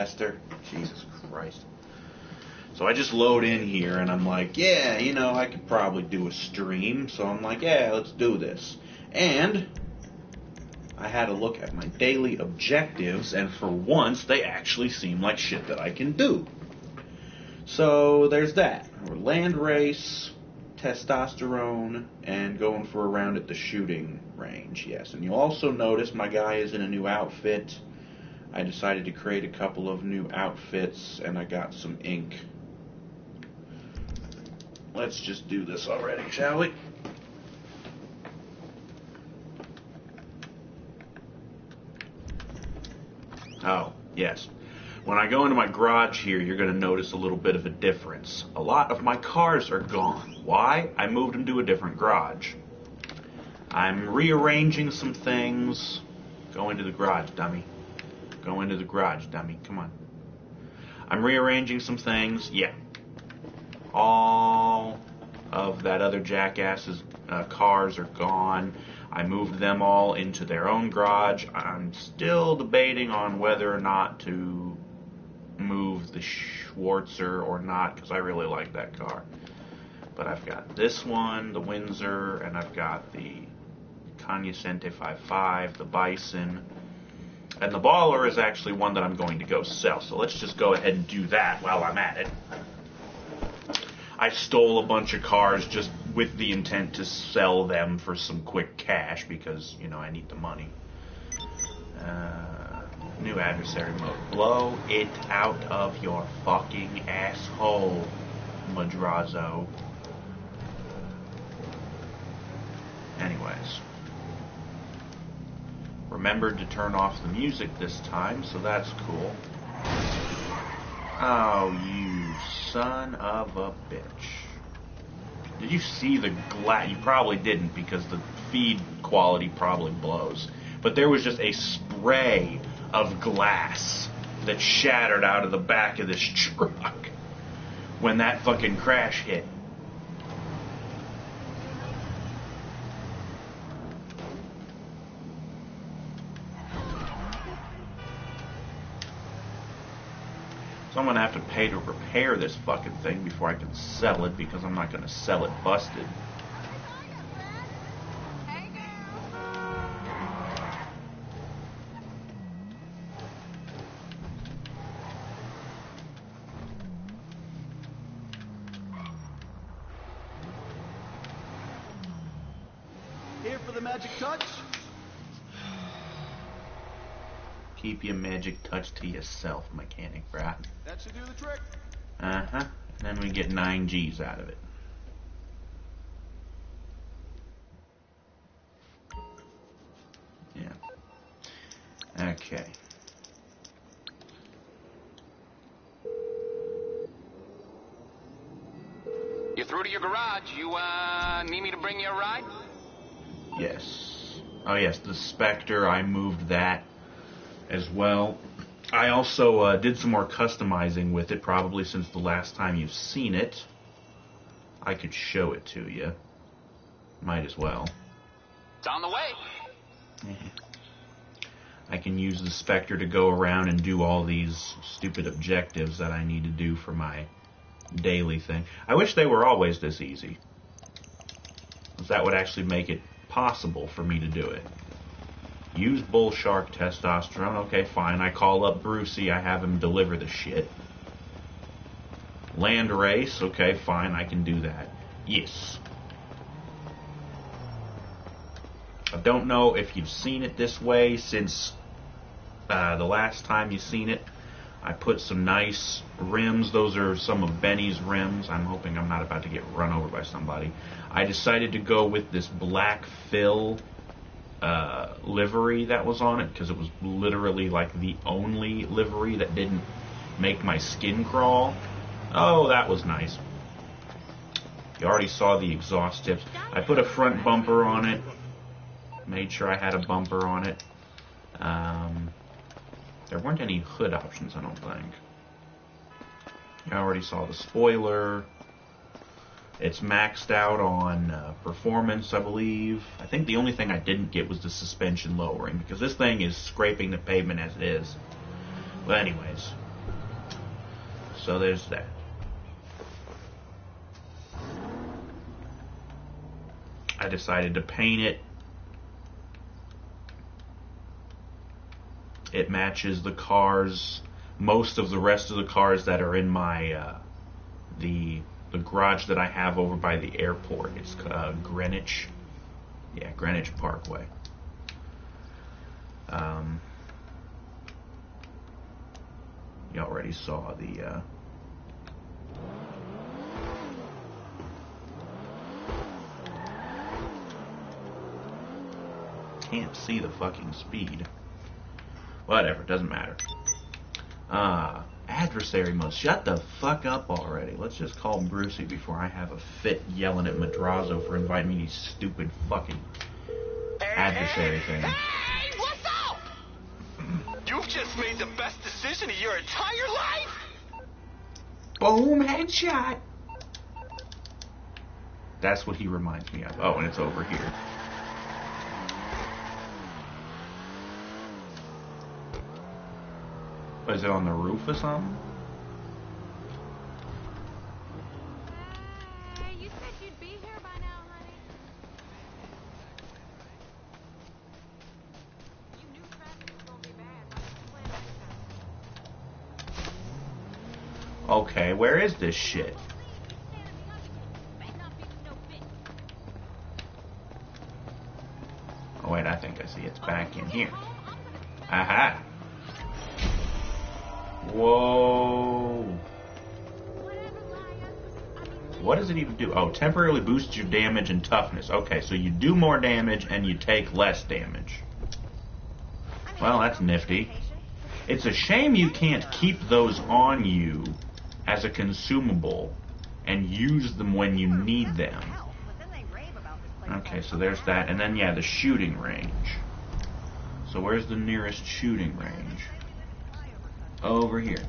Esther, Jesus Christ. So I just load in here and I'm like, yeah, you know, I could probably do a stream. So I'm like, yeah, let's do this. And I had a look at my daily objectives, and for once, they actually seem like shit that I can do. So there's that. Land race, testosterone, and going for a round at the shooting range, yes. And you'll also notice my guy is in a new outfit. I decided to create a couple of new outfits, and I got some ink. Let's just do this already, shall we? Oh, yes. When I go into my garage here, you're going to notice a little bit of a difference. A lot of my cars are gone. Why? I moved them to a different garage. I'm rearranging some things. Go into the garage, dummy. Go into the garage, dummy. Come on. I'm rearranging some things. Yeah. All of that other jackass's cars are gone. I moved them all into their own garage. I'm still debating on whether or not to move the Schwarzer or not, because I really like that car. But I've got this one, the Windsor, and I've got the Cognoscente 5.5, the Bison. And the Baller is actually one that I'm going to go sell. So let's just go ahead and do that while I'm at it. I stole a bunch of cars just with the intent to sell them for some quick cash because, you know, I need the money. New adversary mode. Blow it out of your fucking asshole, Madrazo. Anyways. Remembered to turn off the music this time, so that's cool. Oh, you son of a bitch. Did you see the glass? You probably didn't because the feed quality probably blows. But there was just a spray of glass that shattered out of the back of this truck when that fucking crash hit. So I'm going to have to pay to repair this fucking thing before I can sell it, because I'm not going to sell it busted. Here for the magic touch? Keep your magic touch to yourself, mechanic, bruh. That should do the trick. Uh-huh. And then we get 9 G's out of it. Yeah. Okay. You're through to your garage. You, need me to bring you a ride? Yes. Oh, yes, the Spectre, I moved that as well. I also did some more customizing with it, probably since the last time you've seen it. I could show it to you. Might as well. It's on the way. I can use the Spectre to go around and do all these stupid objectives that I need to do for my daily thing. I wish they were always this easy, because that would actually make it possible for me to do it. Use Bull Shark testosterone. Okay, fine. I call up Brucey. I have him deliver the shit. Land race. Okay, fine. I can do that. Yes. I don't know if you've seen it this way since the last time you've seen it. I put some nice rims. Those are some of Benny's rims. I'm hoping I'm not about to get run over by somebody. I decided to go with this black fill livery that was on it, because it was literally like the only livery that didn't make my skin crawl. Oh, that was nice. You already saw the exhaust tips. I put a front bumper on it. Made sure I had a bumper on it. There weren't any hood options, I don't think. You already saw the spoiler. It's maxed out on performance, I believe. I think the only thing I didn't get was the suspension lowering, because this thing is scraping the pavement as it is. But anyways, So there's that. I decided to paint it. It matches the cars, most of the rest of the cars that are in my the garage that I have over by the airport. It's Greenwich. Yeah, Greenwich Parkway. You already saw the can't see the fucking speed. Whatever, doesn't matter. Adversary mode. Shut the fuck up already. Let's just call Brucey before I have a fit yelling at Madrazo for inviting me to these stupid fucking adversary things. Hey, what's up? You've just made the best decision of your entire life. Boom, headshot. That's what he reminds me of. Oh, and it's over here. Is it on the roof or something? Hey, you said you'd be here by now, honey. You knew traffic was gonna be bad. Why did you plan that? Okay, where is this shit? Oh wait, I think I see it's back in here. Aha! Whoa! What does it even do? Oh, temporarily boosts your damage and toughness. Okay, so you do more damage and you take less damage. Well, that's nifty. It's a shame you can't keep those on you as a consumable and use them when you need them. Okay, so there's that. And then, yeah, the shooting range. So where's the nearest shooting range? Over here.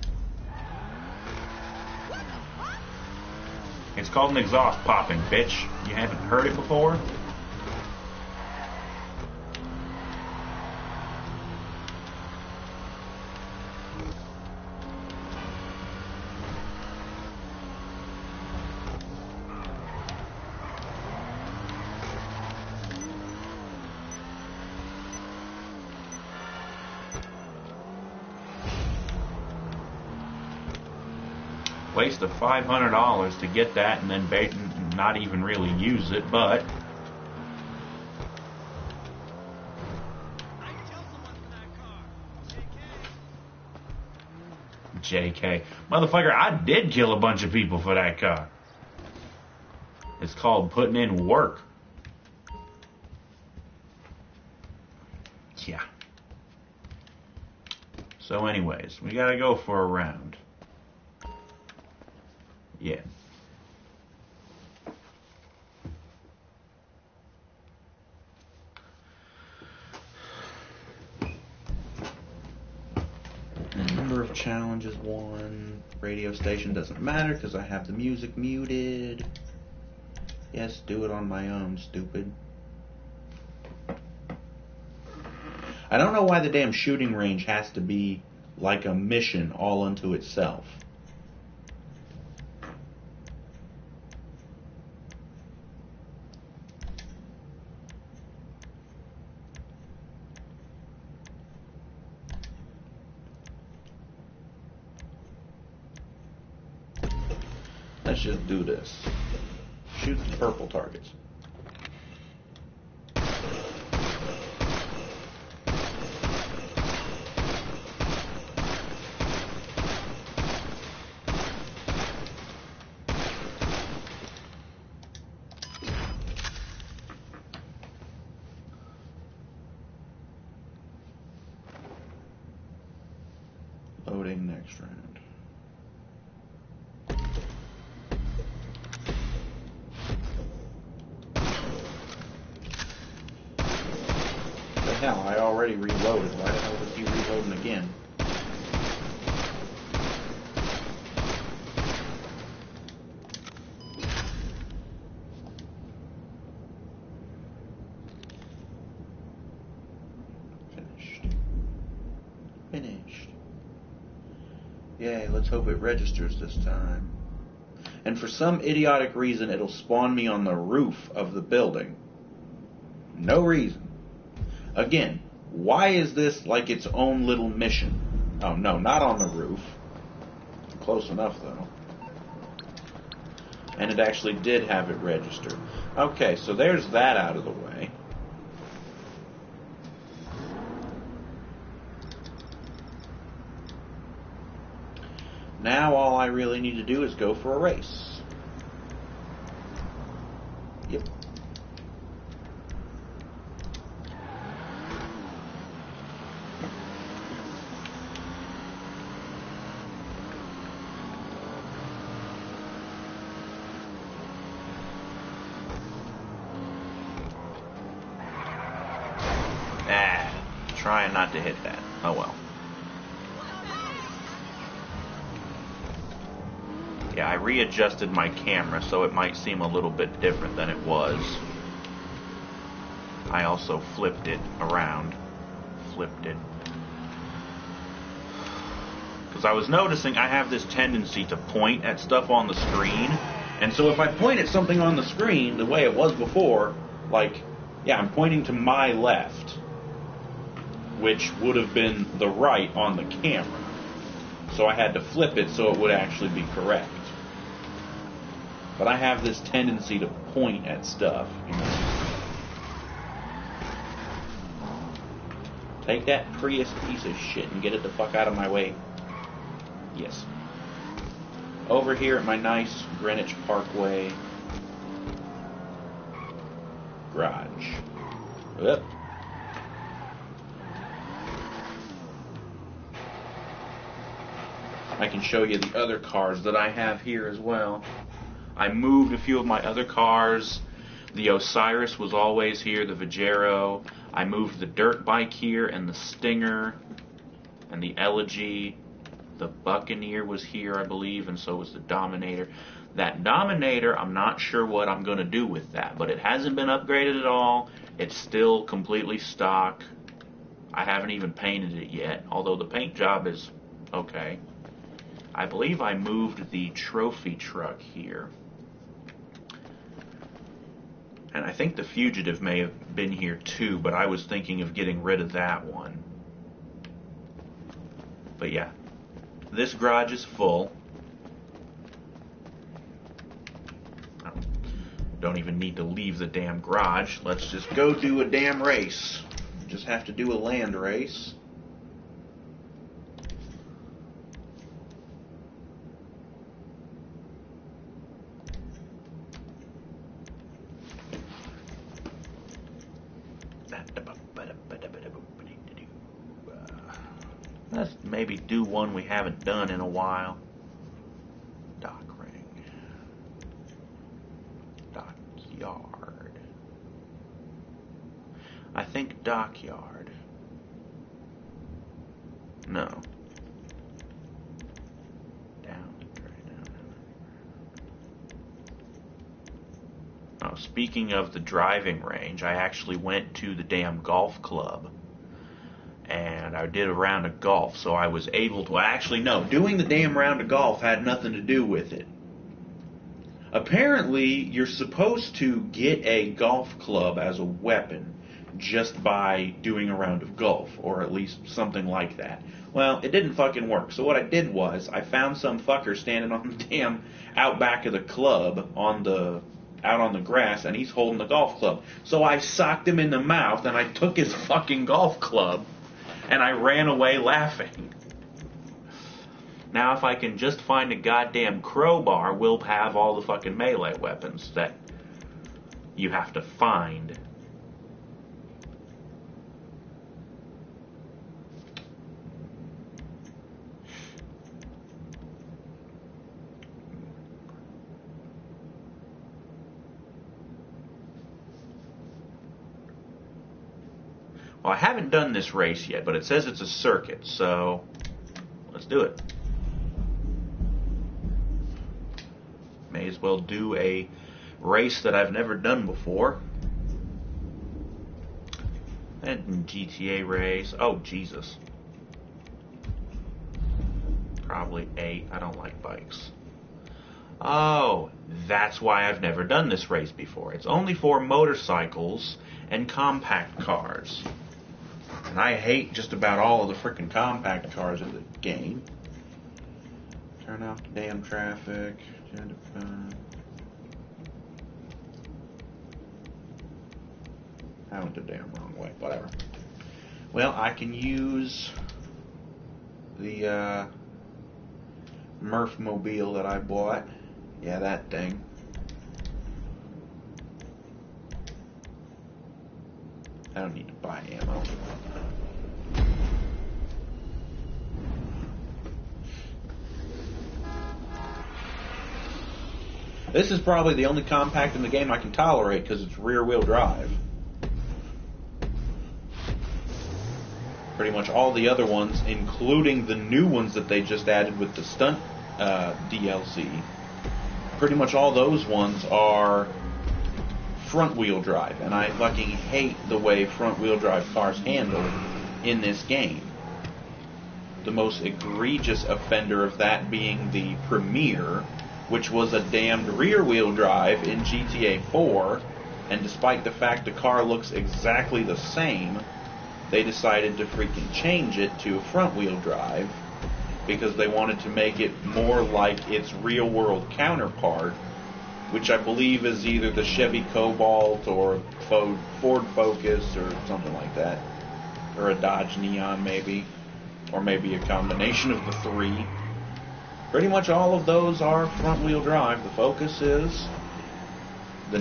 It's called an exhaust popping, bitch. You haven't heard it before? Waste of $500 to get that and then not even really use it, but JK. Motherfucker, I did kill a bunch of people for that car. It's called putting in work. Yeah. So anyways, we gotta go for a round. Yeah. Number of challenges won. Radio station doesn't matter because I have the music muted. Yes, do it on my own, stupid. I don't know why the damn shooting range has to be like a mission all unto itself. Let's just do this. Shoot the purple targets. Loading next round. Hell, I already reloaded. Why the hell is he reloading again? Finished. Finished. Yay, let's hope it registers this time. And for some idiotic reason, it'll spawn me on the roof of the building. No reason. Again, why is this like its own little mission? Oh, no, not on the roof. Close enough, though. And it actually did have it registered. Okay, so there's that out of the way. Now all I really need to do is go for a race. Yep. Trying not to hit that. Oh well. Yeah, I readjusted my camera so it might seem a little bit different than it was. I also flipped it around. Flipped it. Because I was noticing I have this tendency to point at stuff on the screen. And so if I point at something on the screen the way it was before, like, yeah, I'm pointing to my left, which would have been the right on the camera. So I had to flip it so it would actually be correct. But I have this tendency to point at stuff, you know. Take that Prius piece of shit and get it the fuck out of my way. Yes. Over here at my nice Greenwich Parkway garage. Yep. I can show you the other cars that I have here as well. I moved a few of my other cars. The Osiris was always here, the Vajero. I moved the dirt bike here and the Stinger and the Elegy. The Buccaneer was here, I believe, and so was the Dominator. That Dominator, I'm not sure what I'm going to do with that, but it hasn't been upgraded at all. It's still completely stock. I haven't even painted it yet, although the paint job is okay. I believe I moved the trophy truck here. And I think the Fugitive may have been here too, but I was thinking of getting rid of that one. But yeah, this garage is full. Don't even need to leave the damn garage. Let's just go do a damn race. Just have to do a land race. Let's maybe do one we haven't done in a while. Dock ring. Dockyard. I think dockyard. No. Down. Oh, speaking of the driving range, I actually went to the damn golf club. And I did a round of golf, so I was able to... Actually, no, doing the damn round of golf had nothing to do with it. Apparently, you're supposed to get a golf club as a weapon just by doing a round of golf, or at least something like that. Well, it didn't fucking work. So what I did was, I found some fucker standing on the damn out back of the club out on the grass, and he's holding the golf club. So I socked him in the mouth, and I took his fucking golf club, and I ran away laughing. Now, if I can just find a goddamn crowbar, we'll have all the fucking melee weapons that you have to find. Well, I haven't done this race yet, but it says it's a circuit, so let's do it. May as well do a race that I've never done before. And GTA race. Oh, Jesus. Probably 8. I don't like bikes. Oh, that's why I've never done this race before. It's only for motorcycles and compact cars. And I hate just about all of the frickin' compact cars in the game. Turn off the damn traffic. I went the damn wrong way. Whatever. Well, I can use the Murph Mobile that I bought. Yeah, that thing. I don't need to buy ammo. This is probably the only compact in the game I can tolerate because it's rear-wheel drive. Pretty much all the other ones, including the new ones that they just added with the stunt DLC, pretty much all those ones are front-wheel drive, and I fucking hate the way front-wheel drive cars handle in this game. The most egregious offender of that being the Premier, which was a damned rear-wheel drive in GTA 4, and despite the fact the car looks exactly the same, they decided to freaking change it to front-wheel drive because they wanted to make it more like its real-world counterpart, which I believe is either the Chevy Cobalt or Ford Focus or something like that, or a Dodge Neon maybe, or maybe a combination of the three. Pretty much all of those are front-wheel drive. The Focus is. The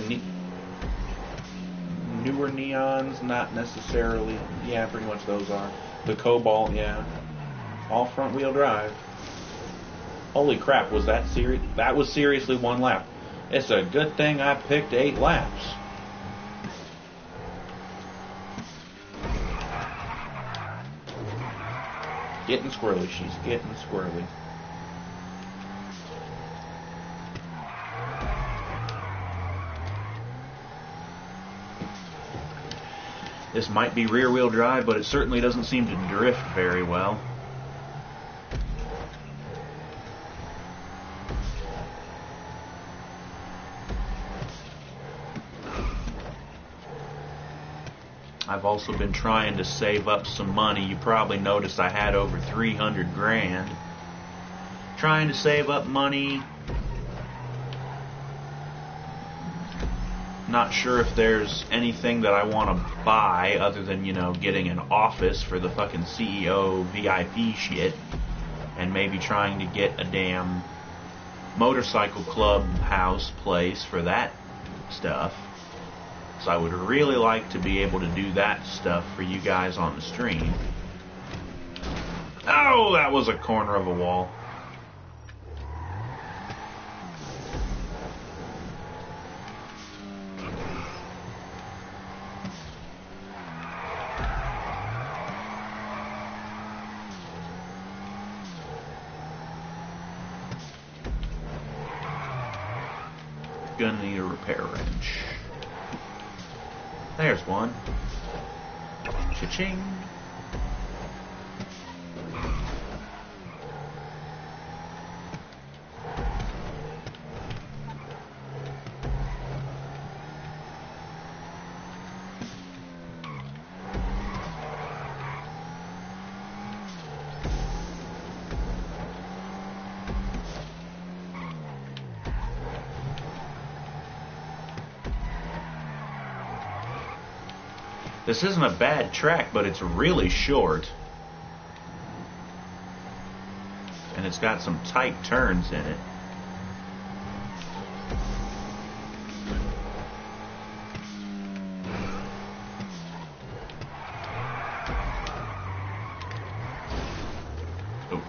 newer Neons, not necessarily. Yeah, pretty much those are. The Cobalt, yeah. All front-wheel drive. Holy crap, was that serious? That was seriously 1 lap. It's a good thing I picked 8 laps. Getting squirrely, she's getting squirrely. This might be rear-wheel drive, but it certainly doesn't seem to drift very well. I've also been trying to save up some money. You probably noticed I had over 300 grand. Trying to save up money. Not sure if there's anything that I want to buy other than, you know, getting an office for the fucking CEO VIP shit. And maybe trying to get a damn motorcycle club house place for that stuff. So I would really like to be able to do that stuff for you guys on the stream. Oh, that was a corner of a wall. Gonna need a repair wrench. There's one. Cha-ching. This isn't a bad track, but it's really short. And it's got some tight turns in it. Oh.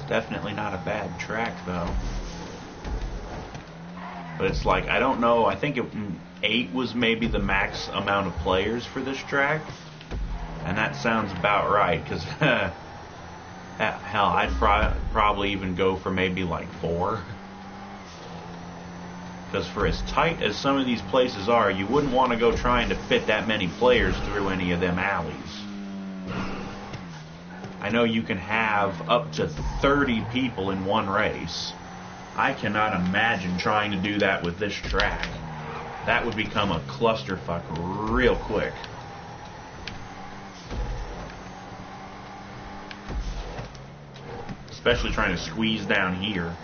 Definitely not a bad track, though. But it's like, I don't know, I think 8 was maybe the max amount of players for this track. And that sounds about right, because, hell, I'd probably even go for maybe like 4. Because for as tight as some of these places are, you wouldn't want to go trying to fit that many players through any of them alleys. I know you can have up to 30 people in one race. I cannot imagine trying to do that with this track. That would become a clusterfuck real quick. Especially trying to squeeze down here.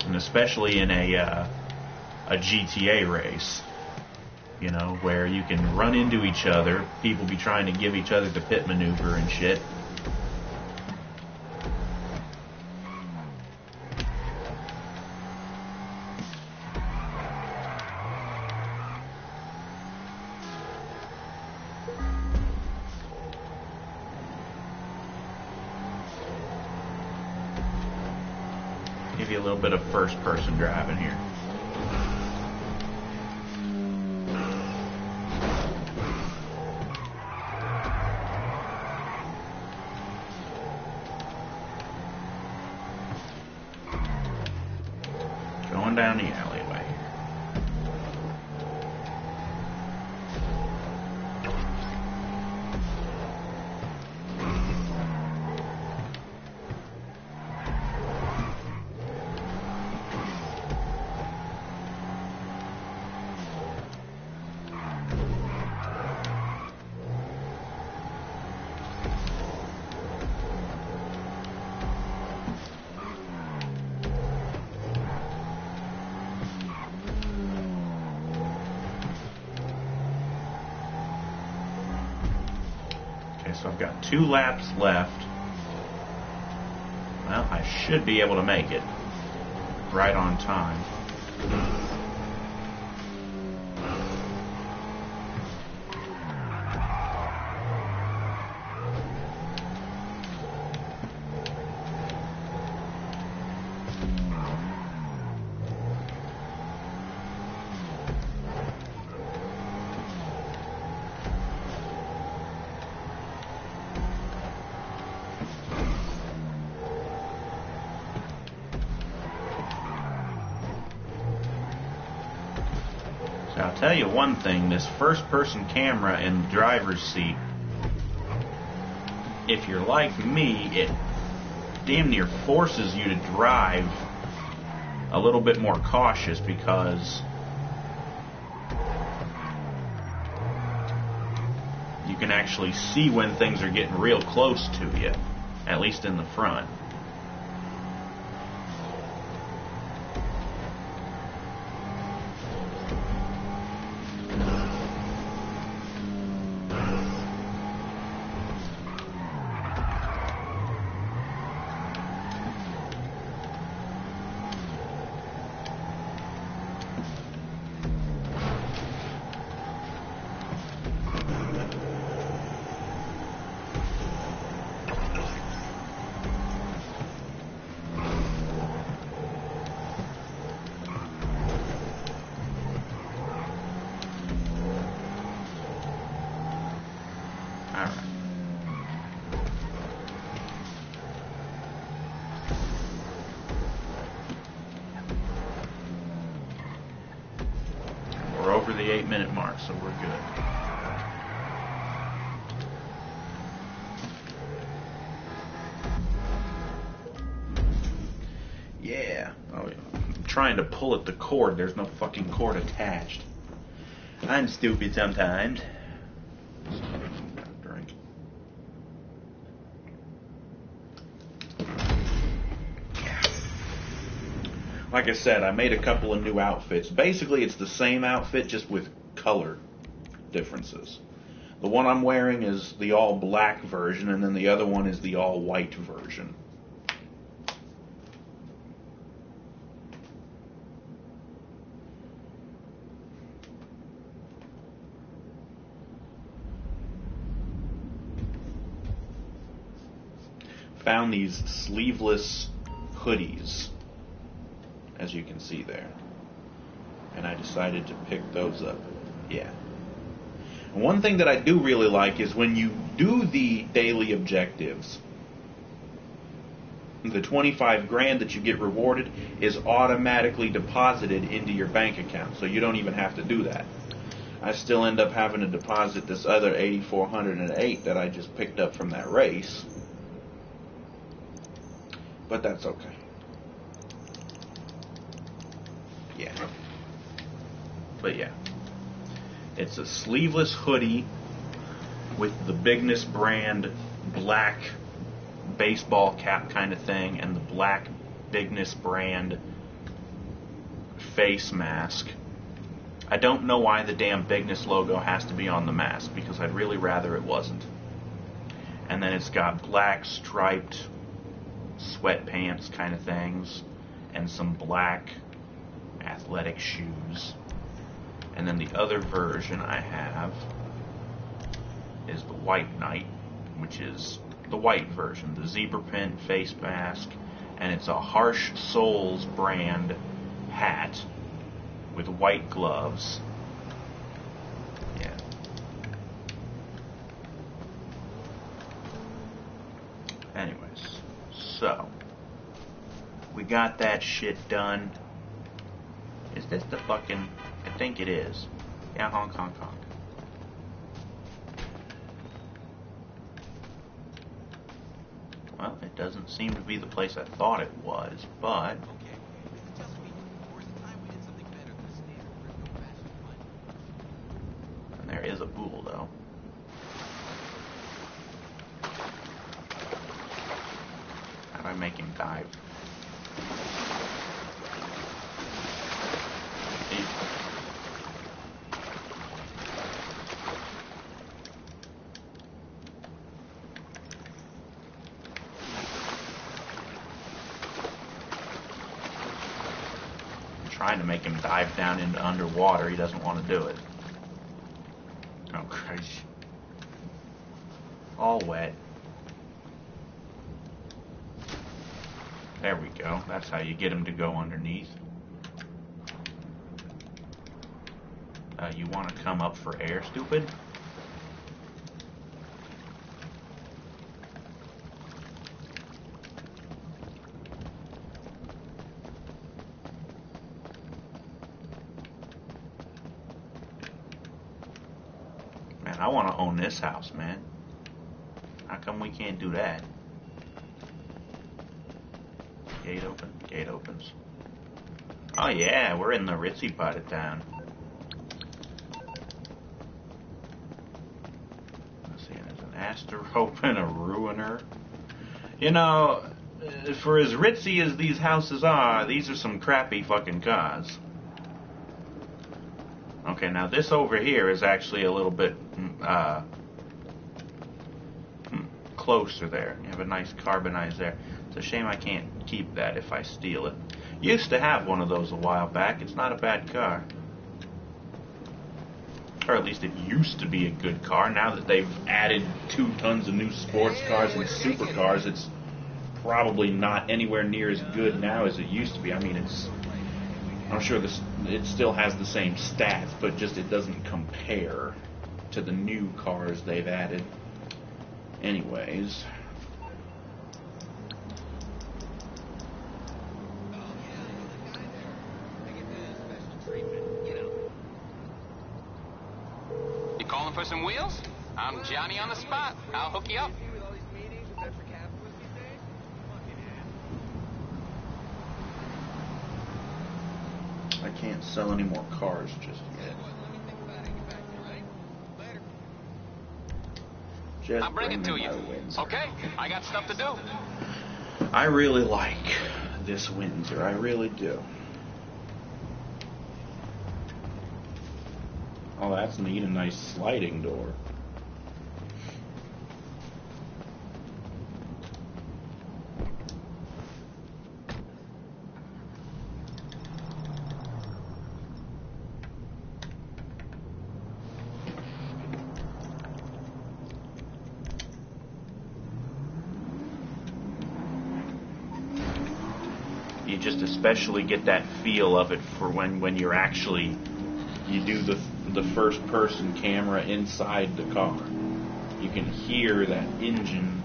And especially in a GTA race. You know, where you can run into each other, people be trying to give each other the pit maneuver and shit. Give you a little bit of first-person driving here. Going down the alleyway. So I've got 2 laps left. Well, I should be able to make it right on time. I'll tell you one thing, this first-person camera in the driver's seat, if you're like me, it damn near forces you to drive a little bit more cautious because you can actually see when things are getting real close to you, at least in the front. We're over the 8-minute mark, so we're good. Yeah. Oh, yeah. I'm trying to pull at the cord. There's no fucking cord attached. I'm stupid sometimes. Drink. Like I said, I made a couple of new outfits. Basically, it's the same outfit, just with color differences. The one I'm wearing is the all-black version, and then the other one is the all-white version. Found these sleeveless hoodies as you can see there. And I decided to pick those up. Yeah. And one thing that I do really like is when you do the daily objectives, the 25 grand that you get rewarded is automatically deposited into your bank account, so you don't even have to do that. I still end up having to deposit this other 8,408 that I just picked up from that race, but that's okay. Yeah. But yeah, it's a sleeveless hoodie with the Bigness brand black baseball cap kind of thing and the black Bigness brand face mask. I don't know why the damn Bigness logo has to be on the mask, because I'd really rather it wasn't. And then it's got black striped sweatpants kind of things and some black athletic shoes. And then the other version I have is the White Knight, which is the white version, the zebra print face mask, and it's a Harsh Souls brand hat with white gloves. Yeah. Anyways, so we got that shit done. Is this the fucking... I think it is. Yeah, honk, honk, honk. Well, it doesn't seem to be the place I thought it was, but... And there is a pool, though. How do I make him dive? Trying to make him dive down into underwater. He doesn't want to do it. Oh, Christ. All wet. There we go. That's how you get him to go underneath. You want to come up for air, stupid? Man, I want to own this house, man. How come we can't do that? Gate open. Gate opens. Oh yeah, we're in the ritzy part of town. Let's see, there's an Asterope and a Ruiner. You know, for as ritzy as these houses are, these are some crappy fucking cars. Okay, now this over here is actually a little bit closer there. You have a nice carbonized there. It's a shame I can't keep that if I steal it. Used to have one of those a while back. It's not a bad car. Or at least it used to be a good car. Now that they've added 2 tons of new sports cars and supercars, it's probably not anywhere near as good now as it used to be. I mean, I'm sure it still has the same stats, but just it doesn't compare to the new cars they've added. Anyways. You calling for some wheels? I'm Johnny on the spot. I'll hook you up. I can't sell any more cars just yet. I'll bring it to you. Okay, I got stuff to do. I really like this Windsor. I really do. Oh, that's neat. A nice sliding door. You just especially get that feel of it for when you're actually, you do the first person camera inside the car. You can hear that engine.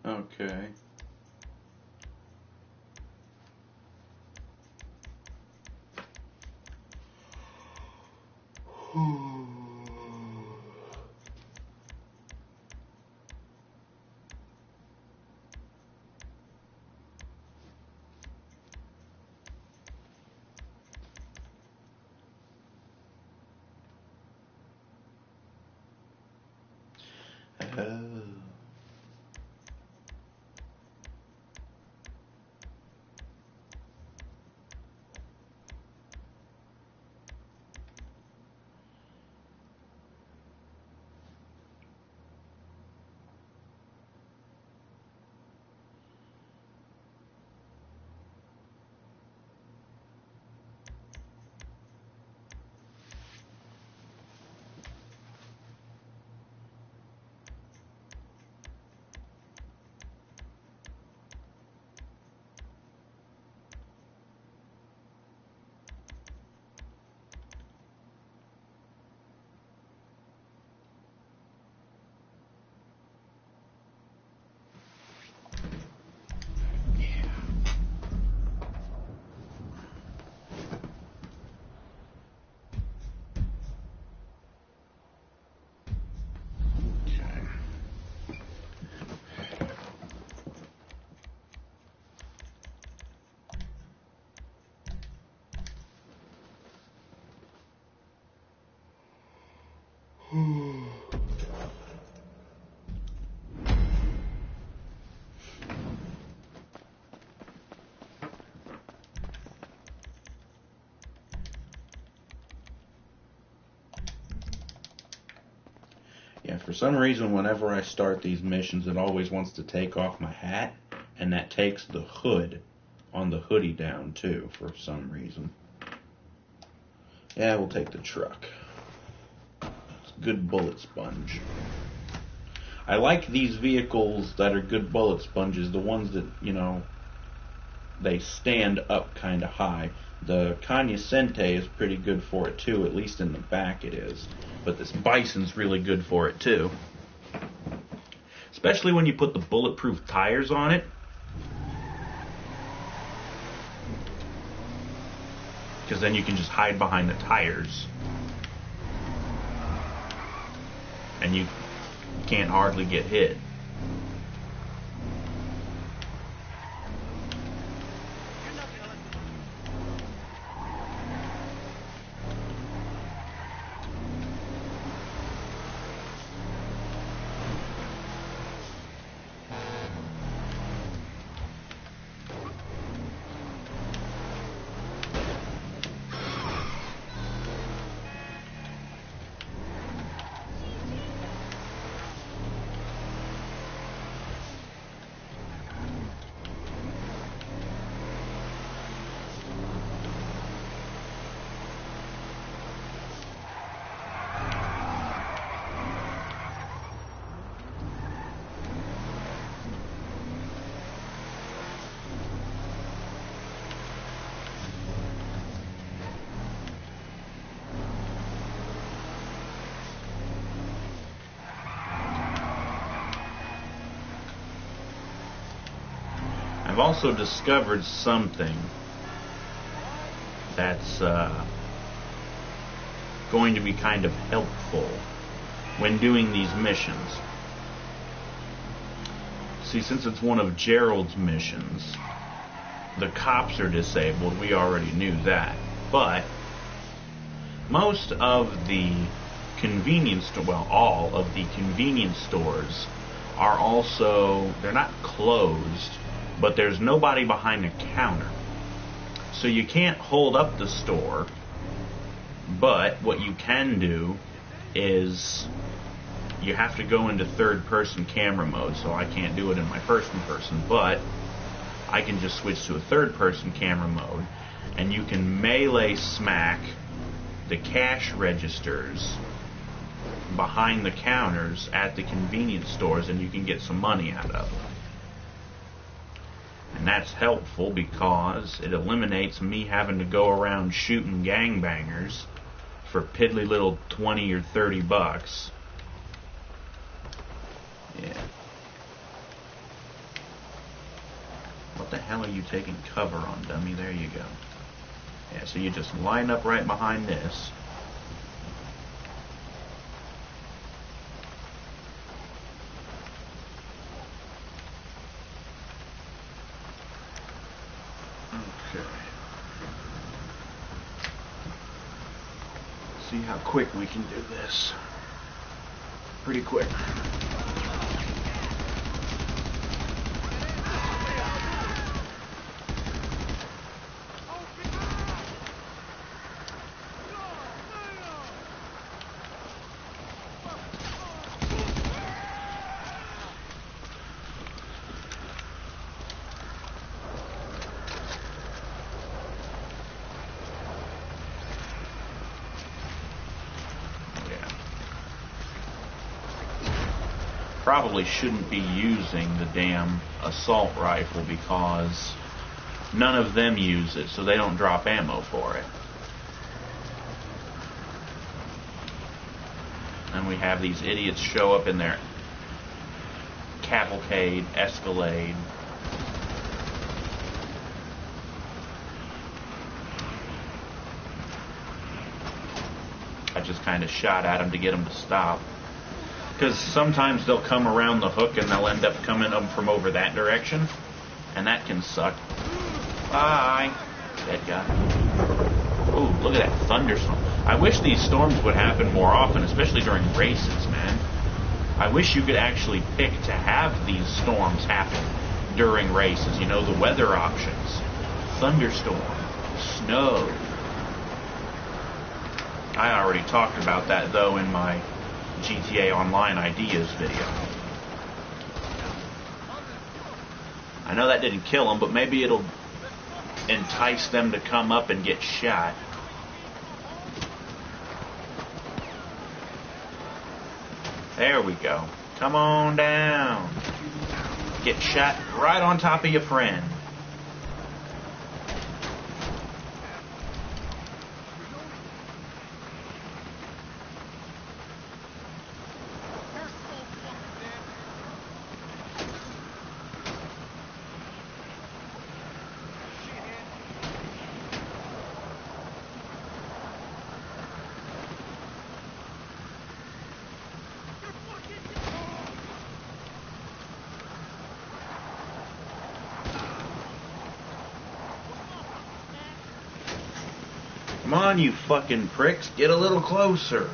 Okay. Yeah, for some reason, whenever I start these missions, it always wants to take off my hat, and that takes the hood on the hoodie down, too, for some reason. Yeah, we'll take the truck. It's a good bullet sponge. I like these vehicles that are good bullet sponges, the ones that, you know, they stand up kind of high. The jago107 is pretty good for it too, at least in the back it is. But this Bison's really good for it too. Especially when you put the bulletproof tires on it. Because then you can just hide behind the tires. And you can't hardly get hit. I've also discovered something that's going to be kind of helpful when doing these missions. See, since it's one of Gerald's missions, the cops are disabled. We already knew that. But most of the convenience, well, all of the convenience stores are also, they're not closed, but there's nobody behind the counter. So you can't hold up the store, but what you can do is you have to go into third-person camera mode, so I can't do it in my first-person, but I can just switch to a third-person camera mode, and you can melee smack the cash registers behind the counters at the convenience stores, and you can get some money out of them. And that's helpful because it eliminates me having to go around shooting gangbangers for piddly little 20 or 30 bucks. Yeah. What the hell are you taking cover on, dummy? There you go. Yeah, so you just line up right behind this. Okay. See how quick we can do this. Pretty quick. Probably shouldn't be using the damn assault rifle because none of them use it, so they don't drop ammo for it. And we have these idiots show up in their cavalcade, Escalade. I just kind of shot at them to get them to stop. Because sometimes they'll come around the hook and they'll end up coming up from over that direction. And that can suck. Bye. Dead guy. Ooh, look at that thunderstorm. I wish these storms would happen more often, especially during races, man. I wish you could actually pick to have these storms happen during races. You know, the weather options. Thunderstorm. Snow. I already talked about that, though, in my GTA Online Ideas video. I know that didn't kill them, but maybe it'll entice them to come up and get shot. There we go. Come on down. Get shot right on top of your friend. Come on, you fucking pricks. Get a little closer.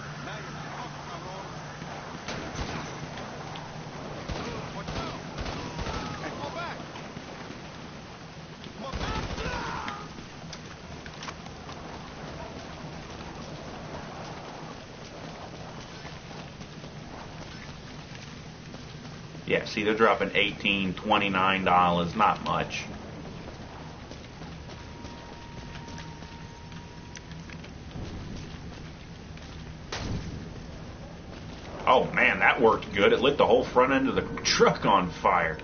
Yeah, see, they're dropping $18, $29, not much. Oh man, that worked good. It lit the whole front end of the truck on fire.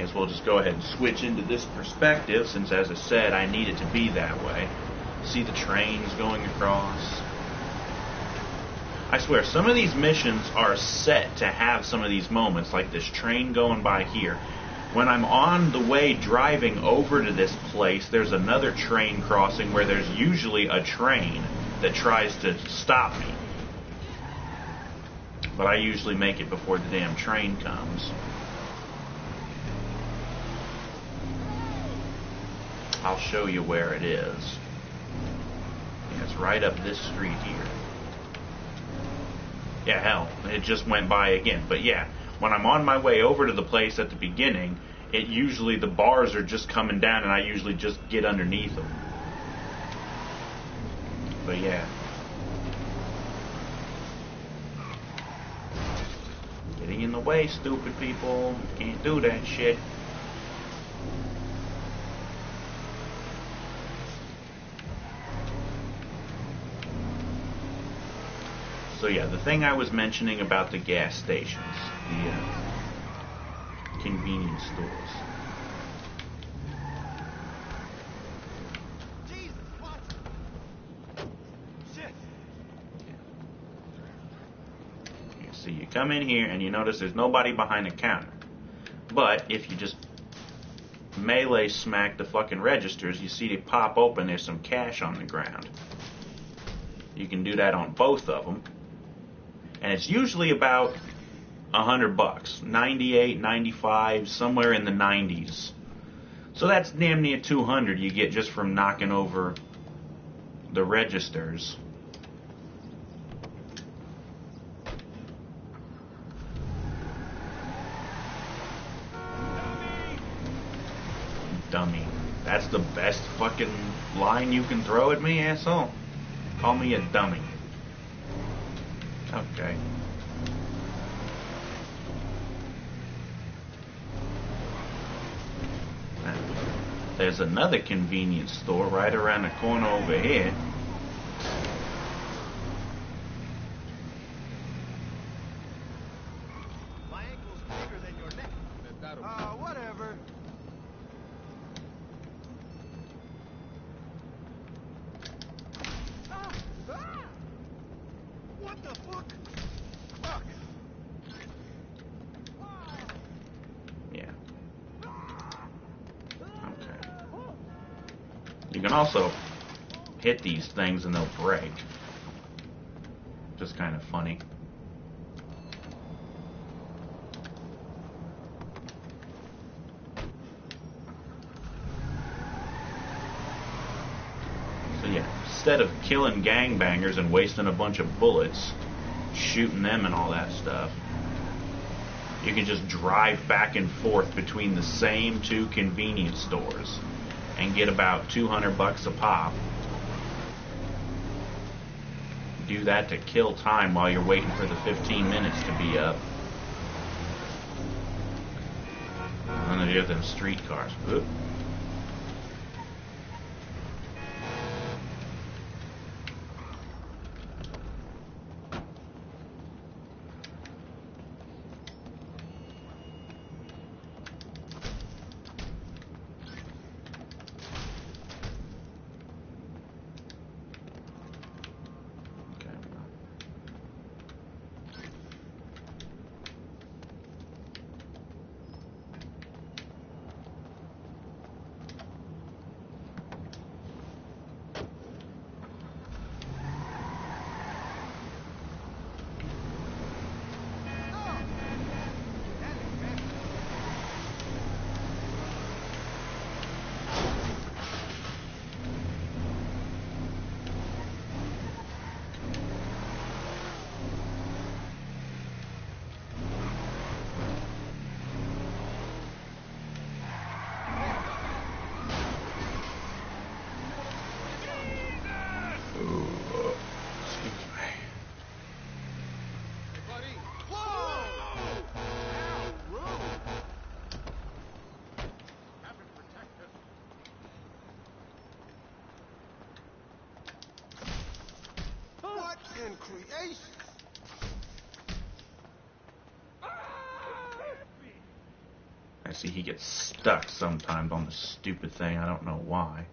as well just go ahead and switch into this perspective, since, as I said, I need it to be that way. See the trains going across. I swear, some of these missions are set to have some of these moments, like this train going by here. When I'm on the way driving over to this place, there's another train crossing where there's usually a train that tries to stop me. But I usually make it before the damn train comes. I'll show you where it is. Yeah, it's right up this street here. Yeah, hell, it just went by again. But yeah, when I'm on my way over to the place at the beginning, it usually, the bars are just coming down and I usually just get underneath them. But yeah. Getting in the way, stupid people. Can't do that shit. So yeah, the thing I was mentioning about the gas stations, the convenience stores. Jesus, what? Shit. You see, you come in here and you notice there's nobody behind the counter. But if you just melee smack the fucking registers, you see they pop open, there's some cash on the ground. You can do that on both of them. And it's usually about $100, 98, 95, somewhere in the 90s. So that's damn near 200 you get just from knocking over the registers. Dummy. That's the best fucking line you can throw at me, asshole? Call me a dummy. Okay. There's another convenience store right around the corner over here. My ankle's bigger than your neck. Whatever. What the fuck? Fuck. Yeah. Okay. You can also hit these things and they'll break. Just kind of funny. So yeah, instead of killing gangbangers and wasting a bunch of bullets, shooting them and all that stuff, you can just drive back and forth between the same two convenience stores and get about $200 a pop. Do that to kill time while you're waiting for the 15 minutes to be up. And then you have them streetcars. Oop. In creation. I see he gets stuck sometimes on the stupid thing. I don't know why.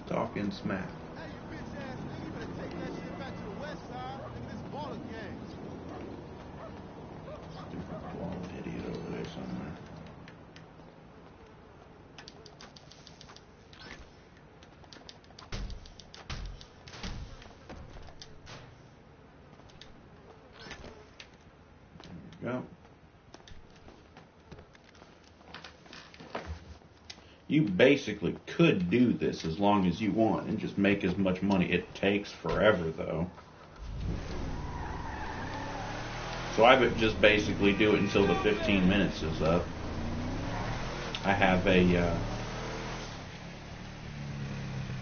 Talking smack. Hey, you bitch ass nigga, you better take that shit back to the west side. Nigga, this baller game. Stupid bald idiot over there somewhere. There we go. You basically could do this as long as you want and just make as much money. It takes forever, though. So I would just basically do it until the 15 minutes is up. I have a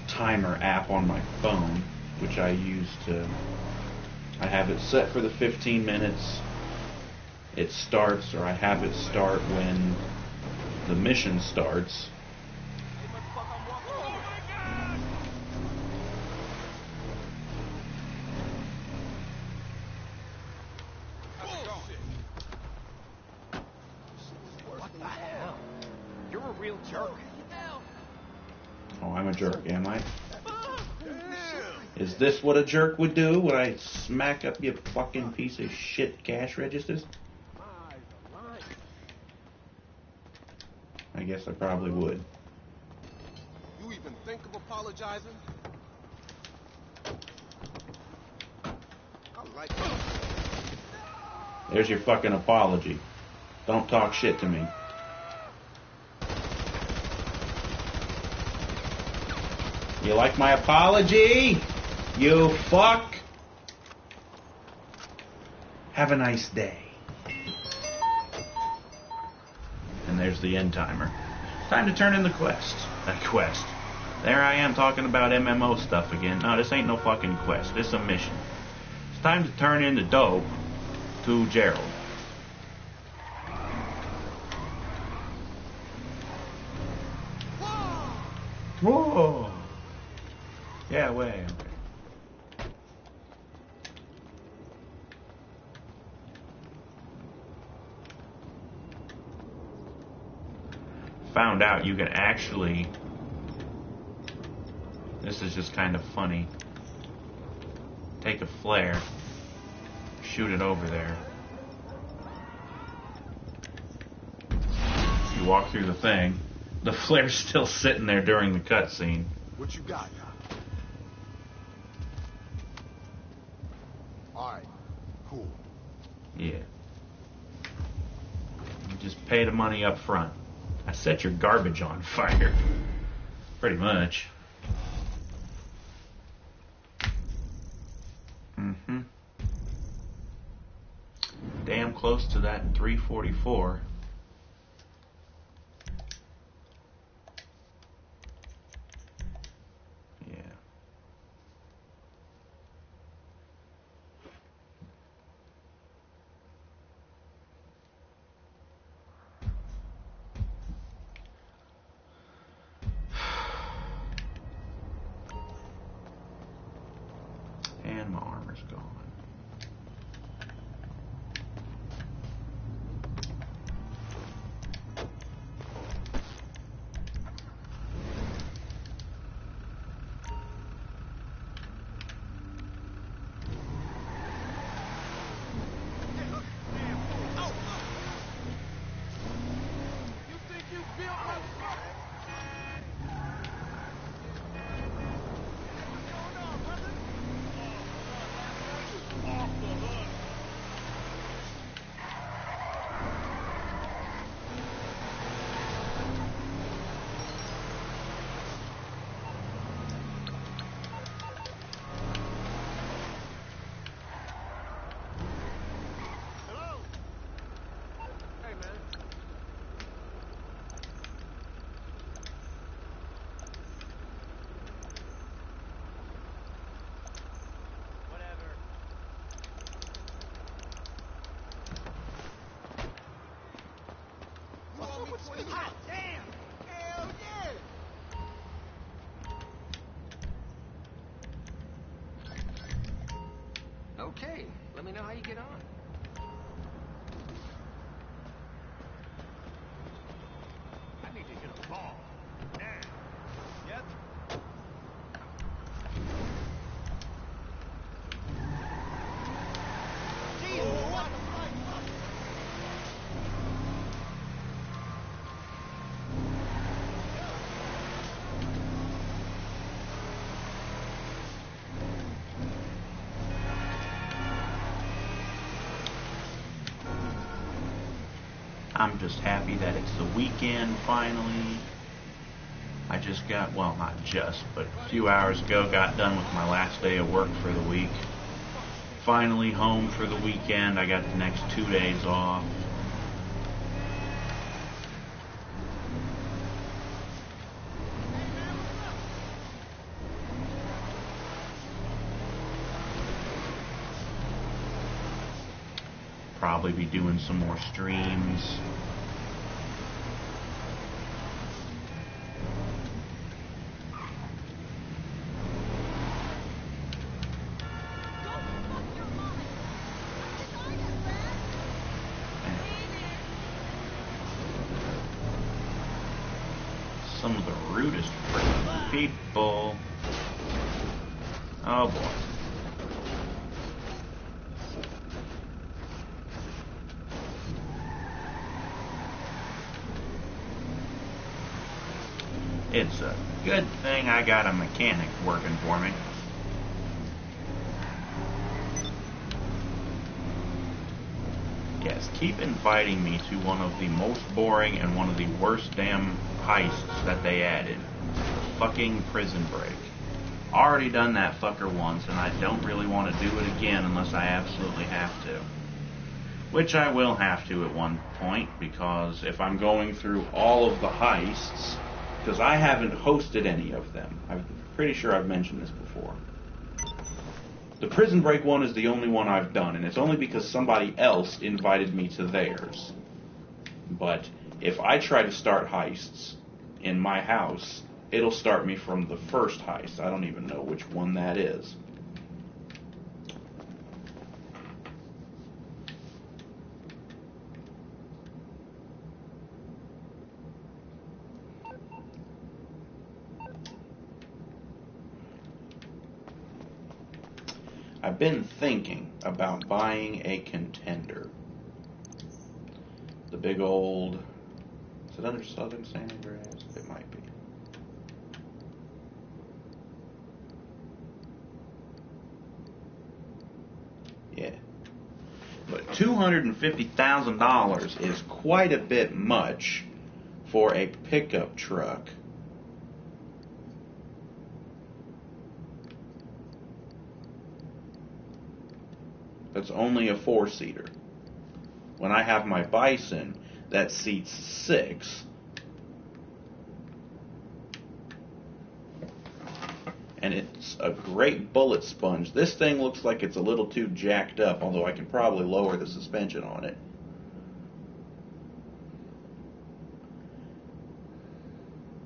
timer app on my phone, which I use to... I have it set for the 15 minutes. It starts, or I have it start when the mission starts. Oh, I'm a jerk, am I? Is this what a jerk would do? Would I smack up your fucking piece of shit cash registers? I guess I probably would. You even think of apologizing? I like it. There's your fucking apology. Don't talk shit to me. You like my apology? You fuck. Have a nice day. And there's the end timer. Time to turn in the quest. Quest. There I am talking about MMO stuff again. No, this ain't no fucking quest. This is a mission. It's time to turn in the dope to Gerald. Whoa! Yeah, way. Okay. Found out you can actually... This is just kind of funny. Take a flare, shoot it over there. You walk through the thing. The flare's still sitting there during the cutscene. What you got now? Alright, cool. Yeah. You just pay the money up front. I set your garbage on fire. Pretty much. Mm-hmm. Damn close to that 344. And my armor's gone. You think you built my... me know how you get on. I need to hit a ball. Now. Yep. Jesus, what the fight? I'm just happy that it's the weekend finally. I just got, well, not just, but a few hours ago got done with my last day of work for the week. Finally home for the weekend. I got the next 2 days off. Probably be doing some more streams. Some of the rudest freaking people. Oh boy. It's a good thing I got a mechanic working for me. Yes, keep inviting me to one of the most boring and one of the worst damn heists that they added. Fucking Prison Break. Already done that fucker once, and I don't really want to do it again unless I absolutely have to. Which I will have to at one point, because if I'm going through all of the heists, because I haven't hosted any of them. I'm pretty sure I've mentioned this before. The Prison Break one is the only one I've done, and it's only because somebody else invited me to theirs. But if I try to start heists in my house, it'll start me from the first heist. I don't even know which one that is. I've been thinking about buying a contender. The big old... Is it under Southern San Andreas? It might be. Yeah. But $250,000 is quite a bit much for a pickup truck. That's only a 4-seater. When I have my Bison, that seats 6. And it's a great bullet sponge. This thing looks like it's a little too jacked up, although I can probably lower the suspension on it.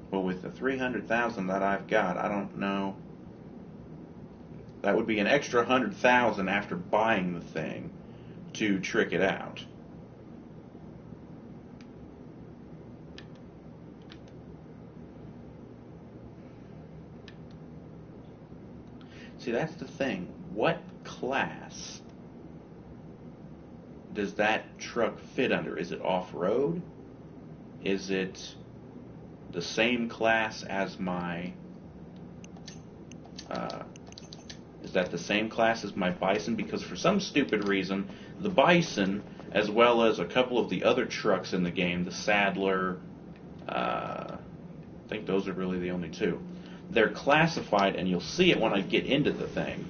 But with the $300,000 that I've got, I don't know. That would be an extra $100,000 after buying the thing to trick it out. See, that's the thing. What class does that truck fit under? Is it off-road? Is it the same class as my... Is that the same class as my Bison? Because for some stupid reason, the Bison, as well as a couple of the other trucks in the game, the Sadler, I think those are really the only two, they're classified, and you'll see it when I get into the thing,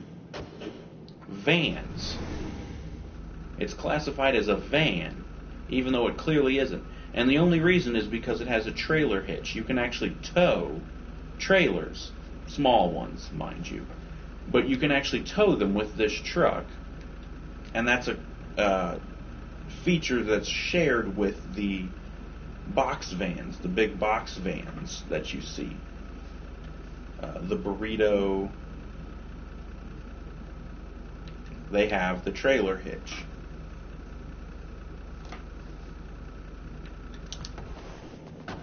vans. It's classified as a van, even though it clearly isn't. And the only reason is because it has a trailer hitch. You can actually tow trailers, small ones, mind you. But you can actually tow them with this truck, and that's a feature that's shared with the box vans, the big box vans that you see. The Burrito, they have the trailer hitch.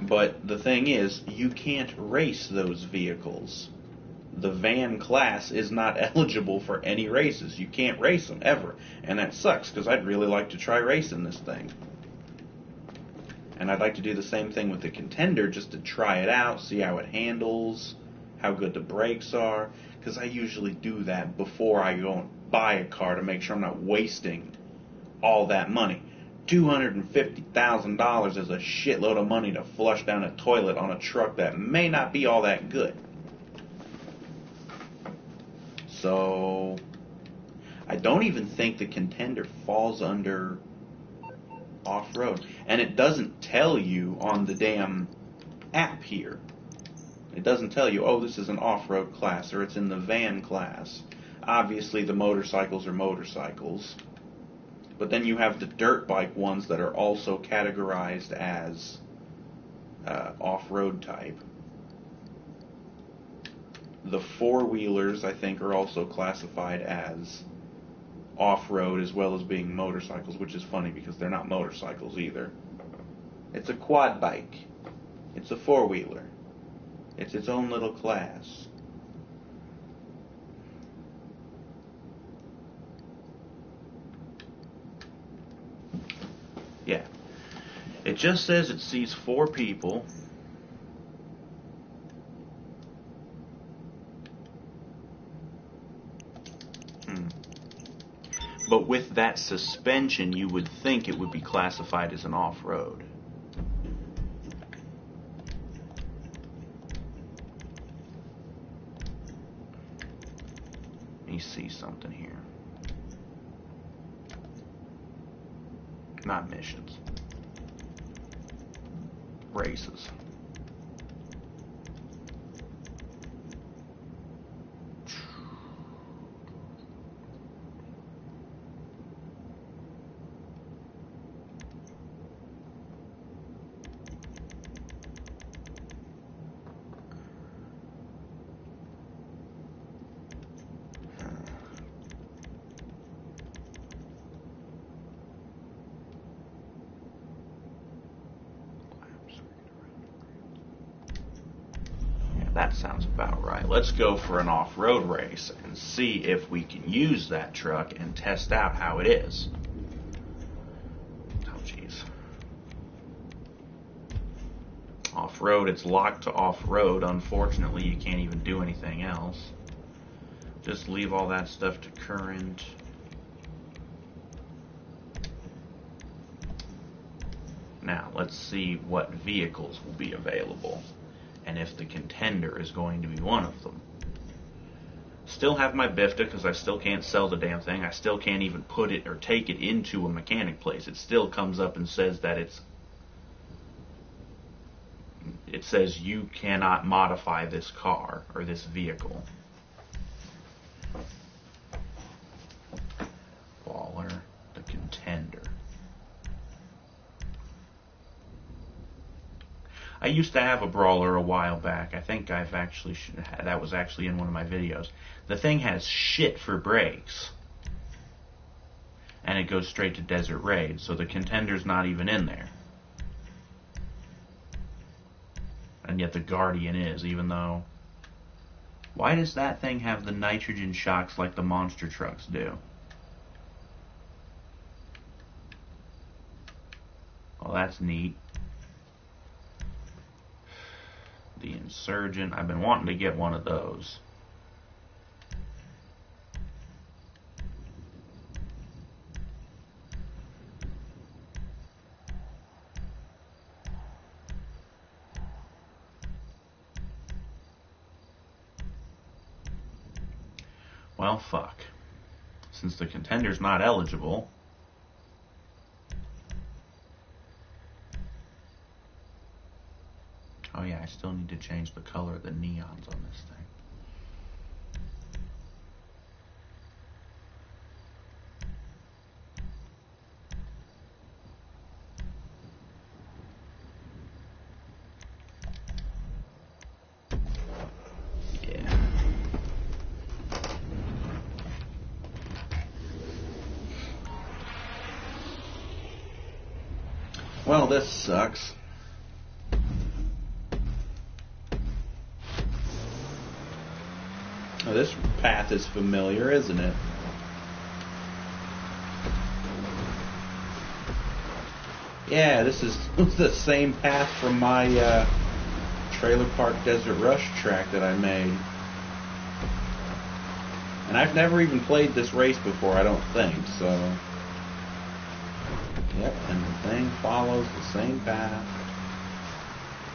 But the thing is, you can't race those vehicles. The van class is not eligible for any races. You can't race them, ever. And that sucks, because I'd really like to try racing this thing. And I'd like to do the same thing with the Contender, just to try it out, see how it handles, how good the brakes are. Because I usually do that before I go and buy a car to make sure I'm not wasting all that money. $250,000 is a shitload of money to flush down a toilet on a truck that may not be all that good. So, I don't even think the Contender falls under off-road. And it doesn't tell you on the damn app here. It doesn't tell you, oh, this is an off-road class, or it's in the van class. Obviously, the motorcycles are motorcycles. But then you have the dirt bike ones that are also categorized as off-road type. The four-wheelers, I think, are also classified as off-road as well as being motorcycles, which is funny because they're not motorcycles either. It's a quad bike. It's a four-wheeler. It's its own little class. Yeah. It just says it sees 4 people. But with that suspension, you would think it would be classified as an off-road. Let me see something here. Not missions. Races. That sounds about right. Let's go for an off-road race and see if we can use that truck and test out how it is. Oh, jeez. Off-road, it's locked to off-road. Unfortunately, you can't even do anything else. Just leave all that stuff to current. Now, let's see what vehicles will be available. And if the Contender is going to be one of them. Still have my Bifta because I still can't sell the damn thing. I still can't even put it or take it into a mechanic place. It still comes up and says that it says you cannot modify this car or this vehicle. Baller, the Contender. I used to have a Brawler a while back. I think that was actually in one of my videos. The thing has shit for brakes. And it goes straight to Desert Raid, so the Contender's not even in there. And yet the Guardian is, even though... Why does that thing have the nitrogen shocks like the monster trucks do? Well, that's neat. The Insurgent. I've been wanting to get one of those. Well, fuck. Since the Contender's not eligible... Oh yeah, I still need to change the color of the neons on this thing. Yeah. Well, this sucks. Oh, this path is familiar, isn't it? Yeah, this is the same path from my Trailer Park Desert Rush track that I made. And I've never even played this race before, I don't think, so... Yep, and the thing follows the same path.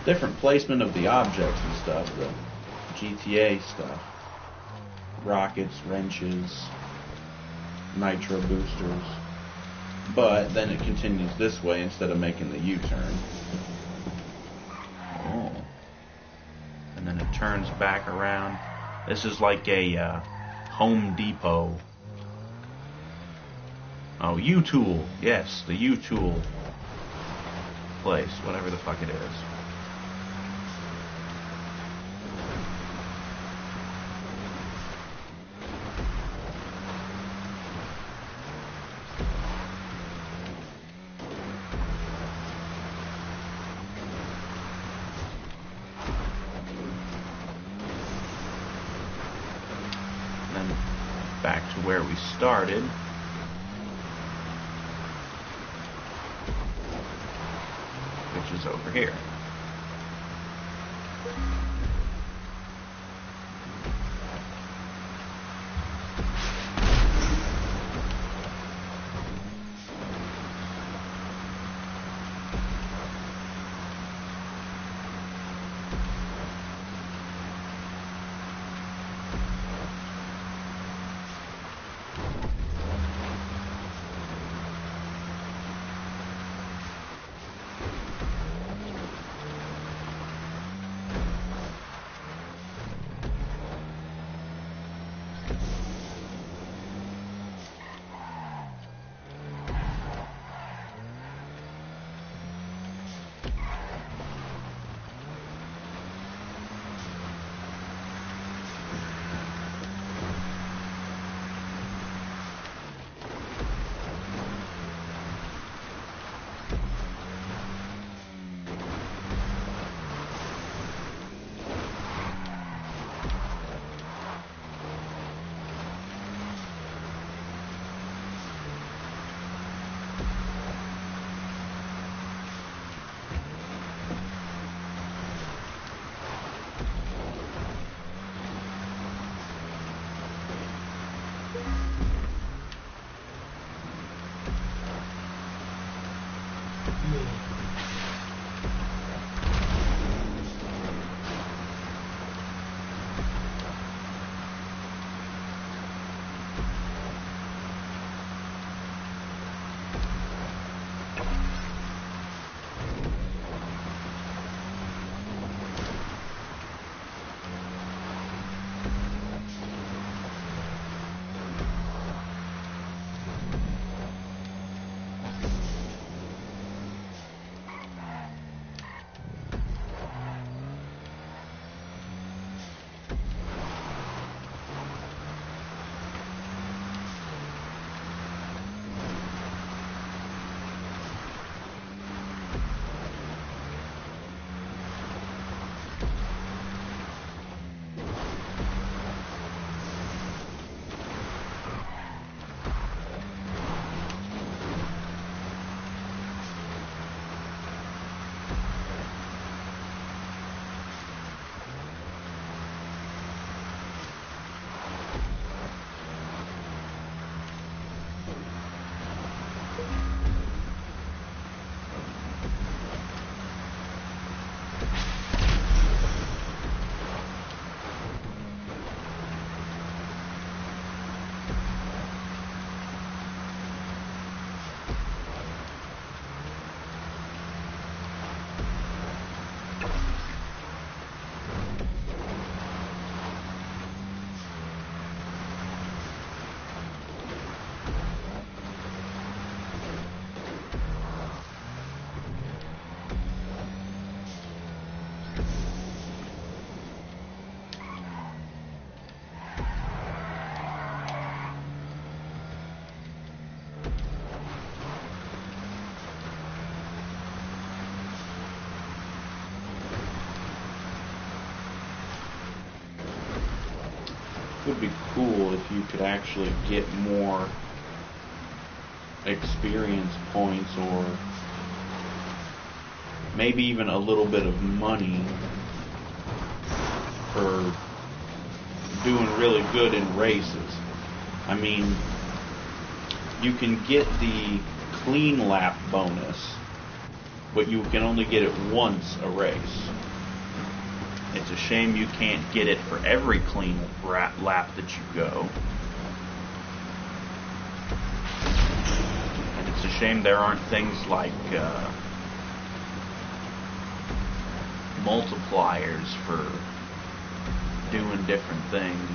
Different placement of the objects and stuff, the GTA stuff. Rockets, wrenches, nitro boosters. But then it continues this way instead of making the U-turn. Oh. And then it turns back around. This is like a Home Depot. Oh, U-Tool. Yes, the U-Tool place. Whatever the fuck it is. And then back to where we started. Which is over here. would be cool if you could actually get more experience points, or maybe even a little bit of money for doing really good in races. I mean, you can get the clean lap bonus, but you can only get it once a race. It's a shame you can't get it for every clean lap that you go. And it's a shame there aren't things like multipliers for doing different things.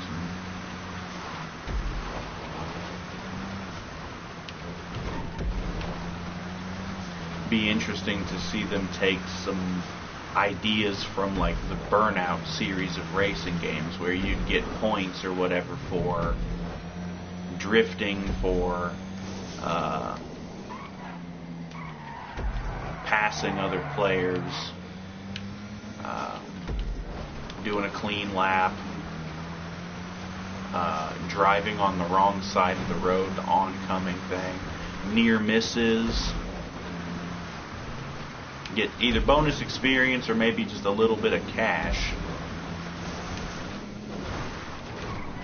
Be interesting to see them take some ideas from like the Burnout series of racing games, where you'd get points or whatever for drifting, for passing other players, doing a clean lap, driving on the wrong side of the road, the oncoming thing, near misses. Get either bonus experience or maybe just a little bit of cash.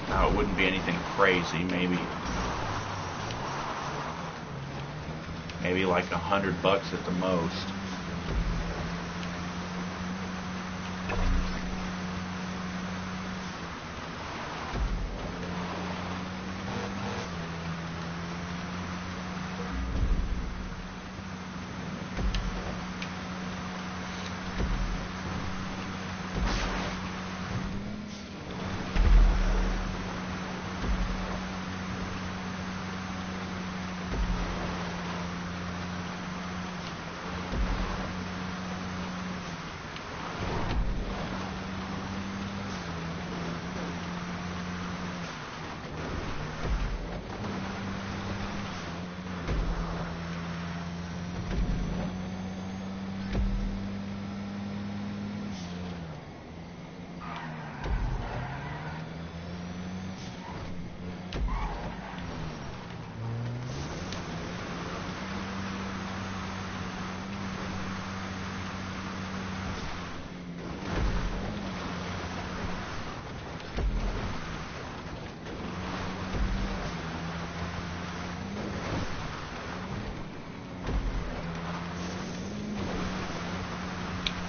Now, it wouldn't be anything crazy. Maybe like $100 at the most.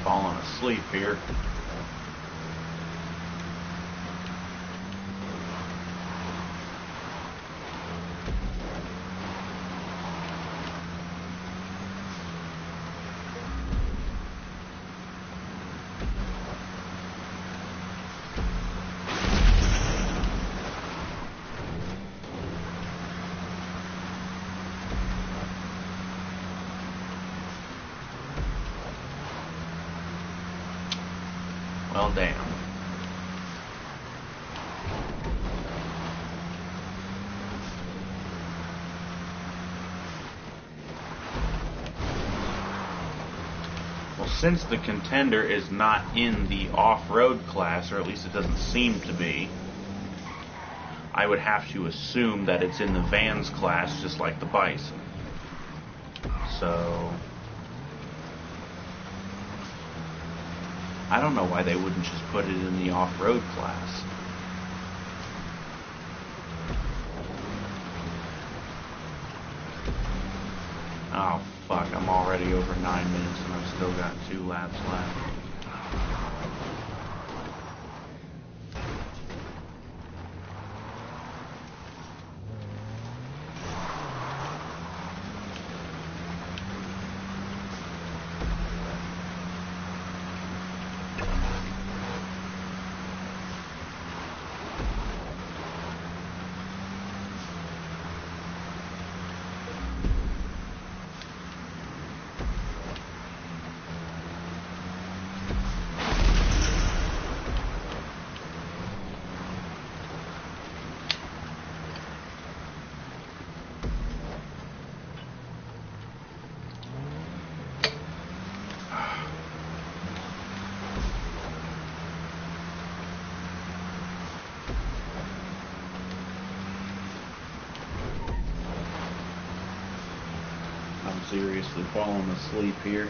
Falling asleep here. Well, damn. Well, since the Contender is not in the off-road class, or at least it doesn't seem to be, I would have to assume that it's in the Vans class, just like the Bison. So I don't know why they wouldn't just put it in the off-road class. Oh, fuck, I'm already over 9 minutes and I've still got 2 laps left. seriously falling asleep here.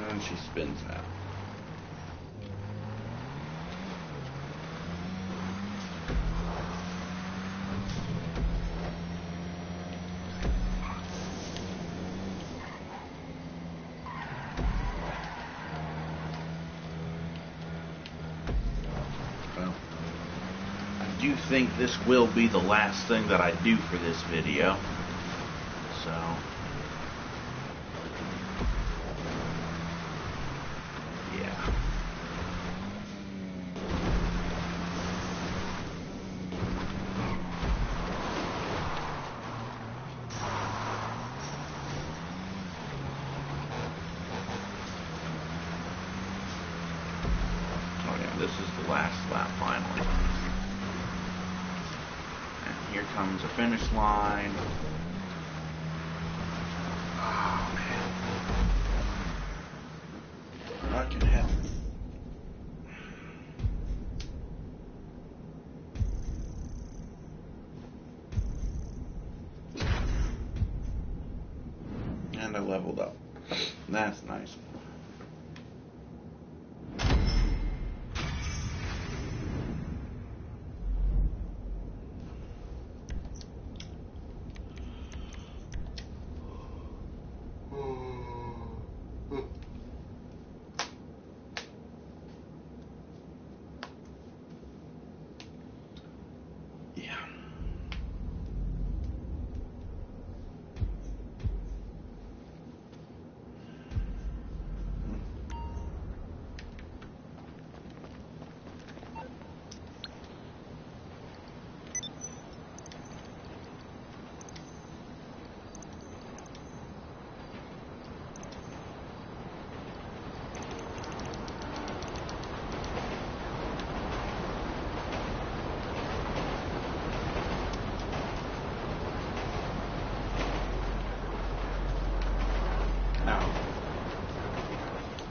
And she spins out. Well, I do think this will be the last thing that I do for this video. So, yeah. Oh yeah, this is the last lap finally. And here comes a finish line. Oh man. Fucking hell. And I leveled up. That's nice. Yeah.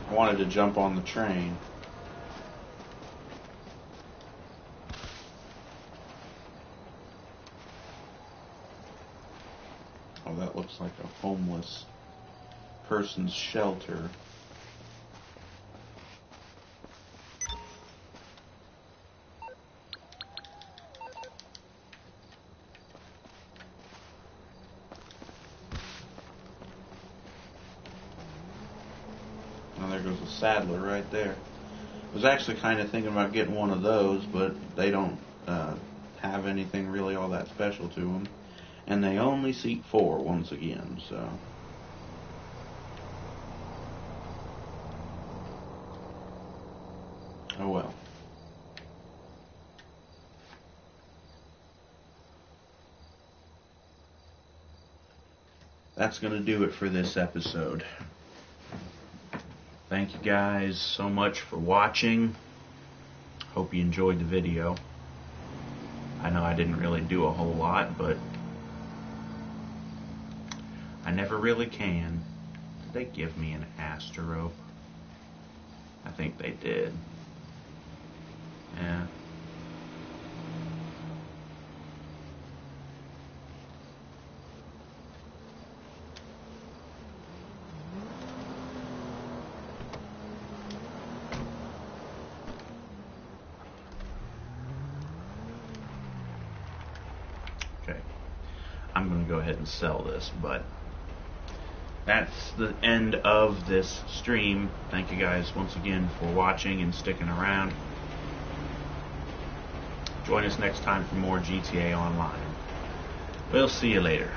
I wanted to jump on the train. Oh, that looks like a homeless person's shelter. Oh, there goes a saddler right there. I was actually kind of thinking about getting one of those, but they don't have anything really all that special to them. And they only seat 4 once again, so... oh well. That's going to do it for this episode. Thank you guys so much for watching. Hope you enjoyed the video. I know I didn't really do a whole lot, but I never really can. Did they give me an Astro? I think they did. Yeah. Okay. I'm going to go ahead and sell this, but that's the end of this stream. Thank you guys once again for watching and sticking around. Join us next time for more GTA Online. We'll see you later.